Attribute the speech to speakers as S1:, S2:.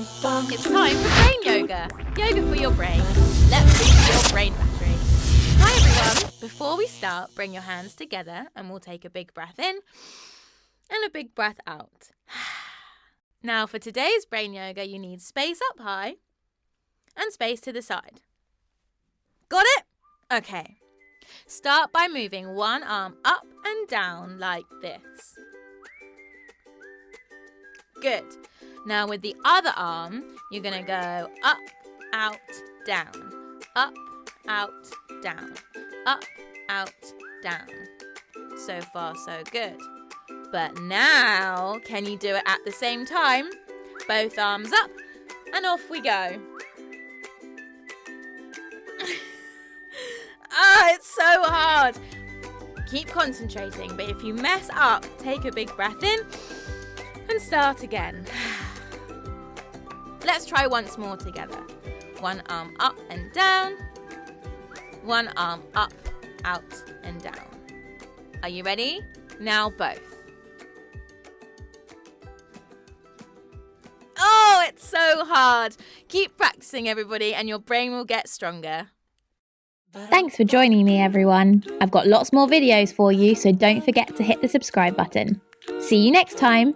S1: It's time for brain yoga. Yoga for your brain. Let's boost your brain battery. Hi everyone. Before we start, bring your hands together and we'll take a big breath in and a big breath out. Now for today's brain yoga, you need space up high and space to the side. Got it? Okay. Start by moving one arm up and down like this. Good. Now with the other arm, you're going to go up, out, down. Up, out, down. Up, out, down. So far, so good. But now, can you do it at the same time? Both arms up and off we go. It's so hard. Keep concentrating, but if you mess up, take a big breath in and start again. Let's try once more together. One arm up and down. One arm up, out and down. Are you ready? Now both. Oh, it's so hard. Keep practicing, everybody, and your brain will get stronger.
S2: Thanks for joining me, everyone. I've got lots more videos for you, so don't forget to hit the subscribe button. See you next time.